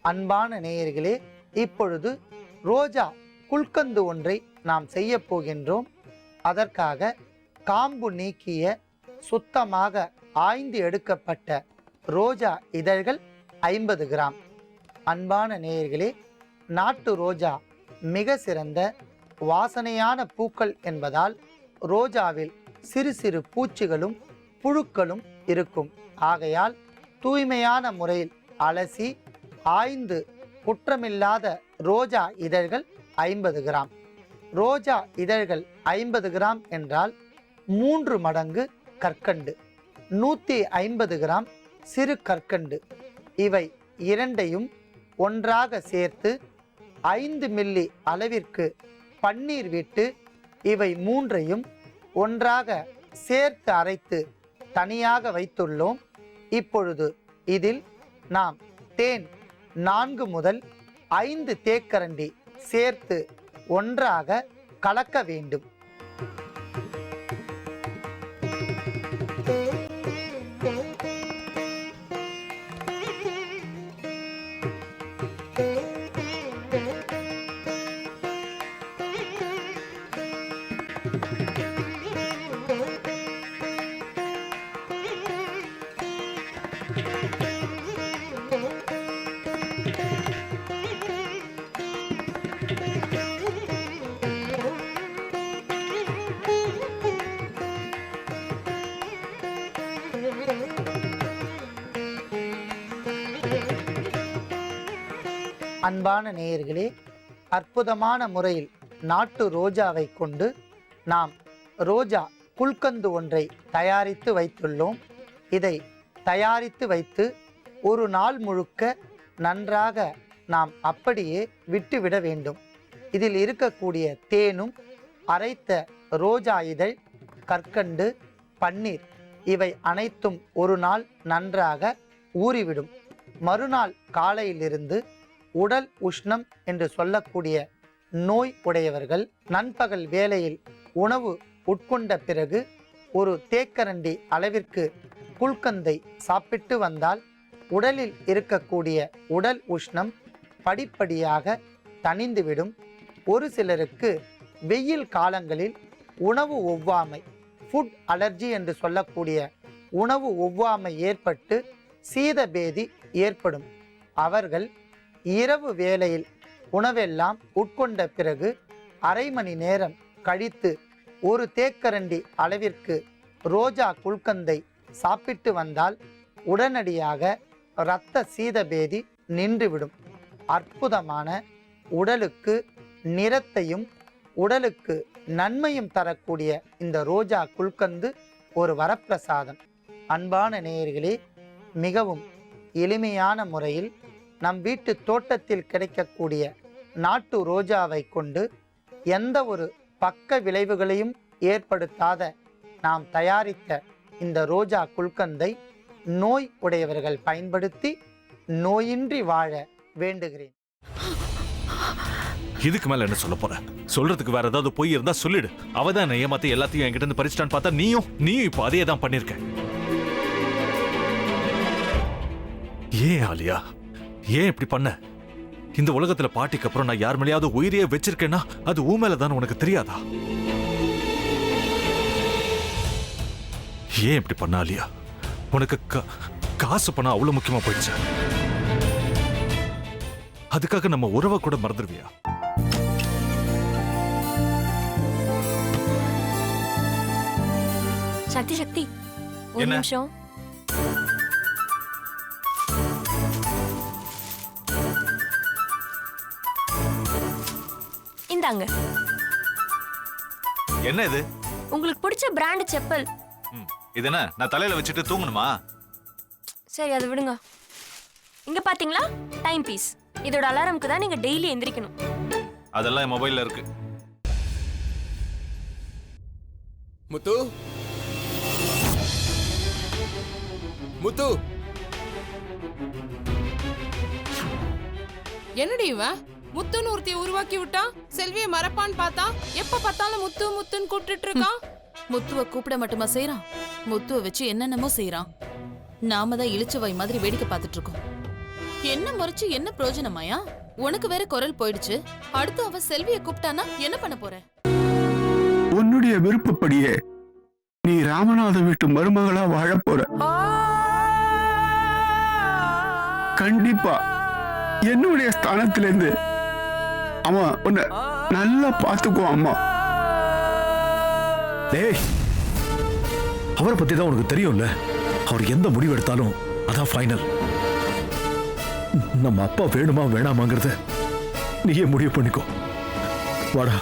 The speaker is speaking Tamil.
அன்பான நேயர்களே, இப்பொழுது ரோஜா குல்கந்து ஒன்றை நாம் செய்ய போகின்றோம். அதற்காக காம்பு நீக்கிய சுத்தமாக ஆய்ந்து எடுக்கப்பட்ட ரோஜா இதழ்கள் 50 கிராம். அன்பான நேயர்களே, நாட்டு ரோஜா மிக சிறந்த வாசனையான பூக்கள் என்பதால் ரோஜாவில் சிறு சிறு பூச்சிகளும் புழுக்களும் இருக்கும். ஆகையால் தூய்மையான முறையில் அலசி ஆய்ந்து குற்றமில்லாத ரோஜா இதழ்கள் 50 கிராம். ரோஜா இதழ்கள் 50 கிராம் என்றால் 3 மடங்கு கற்கண்டு, 150 கிராம் சிறு கற்கண்டு, இவை இரண்டையும் ஒன்றாக சேர்த்து 5 மில்லி அளவிற்கு பன்னீர் விட்டு இவை மூன்றையும் ஒன்றாக சேர்த்து அரைத்து தனியாக வைத்துள்ளோம். இப்பொழுது இதில் நாம் தேன் 4 முதல் 5 தேக்கரண்டி சேர்த்து ஒன்றாக கலக்க வேண்டும். அன்பான நேயர்களே, அற்புதமான முறையில் நாட்டு ரோஜாவை கொண்டு நாம் ரோஜா குல்கந்து ஒன்றை தயாரித்து வைத்துள்ளோம். இதை தயாரித்து வைத்து ஒரு நாள் முழுக்க நன்றாக நாம் அப்படியே விட்டுவிட வேண்டும். இதில் இருக்கக்கூடிய தேனும் அரைத்த ரோஜா இதழ், கற்கண்டு, பன்னீர் இவை அனைத்தும் ஒரு நாள் நன்றாக ஊறிவிடும். மறுநாள் காலையிலிருந்து உடல் உஷ்ணம் என்று சொல்லக்கூடிய நோய் உடையவர்கள் நண்பகல் வேளையில் உணவு உட்கொண்ட பிறகு ஒரு தேக்கரண்டி அளவிற்கு குல்கந்தை சாப்பிட்டு வந்தால் உடலில் இருக்கக்கூடிய உடல் உஷ்ணம் படிப்படியாக தணிந்துவிடும். ஒரு சிலருக்கு வெயில் காலங்களில் உணவு ஒவ்வாமை, ஃபுட் அலர்ஜி என்று சொல்லக்கூடிய உணவு ஒவ்வாமை ஏற்பட்டு சீதபேதி ஏற்படும். அவர்கள் இரவு வேளையில் உணவெல்லாம் உட்கொண்ட பிறகு அரை மணி நேரம் கழித்து ஒரு தேக்கரண்டி அளவிற்கு ரோஜா குல்கந்தை சாப்பிட்டு வந்தால் உடனடியாக இரத்த சீதபேதி நின்றுவிடும். அற்புதமான உடலுக்கு நிறத்தையும் உடலுக்கு நன்மையும் தரக்கூடிய இந்த ரோஜா குல்கந்து ஒரு வரப்பிரசாதம். அன்பான நேயர்களே, மிகவும் எளிமையான முறையில் நம் வீட்டு தோட்டத்தில் கிடைக்கக்கூடிய நாட்டு ரோஜாவை கொண்டு எந்த ஒரு பக்க விளைவுகளையும் ஏற்படுத்தாத நாம் தயாரித்த இந்த ரோஜா குல்கந்தை நோய் உடையவர்கள் பயன்படுத்தி நோயின்றி வாழ வேண்டுகிறேன். இதுக்கு மேல என்ன சொல்ல போற? சொல்றதுக்கு வேற ஏதாவது பொய் இருந்தா சொல்லிடு. அவதான் ஏமாத்தி எல்லாத்தையும் என்கிட்ட இருந்து பறிச்சிட்டான்னு பார்த்தா நீயும் இப்போ அதே தான் பண்ணிருக்க. ஏன் ஆலியா, ஏன் இப்படி பண்ண? இந்த உலகத்துல பாட்டிக்கு அப்புறம் நான் யார் மேலேயாவது உயிரையே வச்சிருக்கேன்னா அது ஊ மேலதான் உனக்கு தெரியாதா? ஏன் இப்படி பண்ண ஆலியா? உனக்கு காசு பணம் அவ்வளவு முக்கியமா போயிடுச்சு. அதுக்காக நம்ம உறவை கூட மறந்துடுவியா? சக்தி சக்தி, ஒரு நிமிஷம். இந்தாங்க. என்ன இது? உங்களுக்கு பிடிச்ச பிராண்ட் செப்பல். இது என்ன நான் தலையில வச்சுட்டு தூங்கணுமா? சரி, அதை விடுங்க. இங்க பாத்தீங்களா, டைம் பீஸ். இதோட அலாரம்க்கு தான் நீங்க டெய்லி எந்திரிக்கணும். அதெல்லாம் என் மொபைல்ல இருக்கு. முத்து, முத்து, என்னடி இவன் முத்துன்னு ஒருத்தைய உருவாக்கி விட்டான். செல்வியை மறப்பான்னு பார்த்தா எப்ப பார்த்தாலும் முத்து முத்துன்னு கூப்பிட்டு இருக்கான். முத்துவை கூப்பிட மட்டுமா செய்யறான், முத்துவை வச்சு என்னென்னமோ செய்யறான். நாம தான் இழிச்சவாய் மாதிரி வேடிக்கை பார்த்துட்டு இருக்கோம். என்ன முறைச்சு என்ன பிரயோஜனமாயா? உனக்கு வேற குரல் போயிடுச்சு. அடுத்து அவ செல்விய கூப்பிட்டானா என்ன பண்ண போற? உன்னுடைய விருப்பப்படியே நீ ராமநாத வீட்டு மருமகளா வாழ போற. கண்டிப்பா என்னுடைய ஸ்தானத்திலிருந்து அவன் உன்னை நல்லா பார்த்துக்குவான் அம்மா. டேய், அவரை பத்தி தான் உனக்கு தெரியும்ல. அவர் எந்த முடிவு எடுத்தாலும் அதான் ஃபைனல். நம்ம அப்பா வேணுமா வேணாமாங்கிறத நீயே முடிவு பண்ணிக்கோ. வாடா.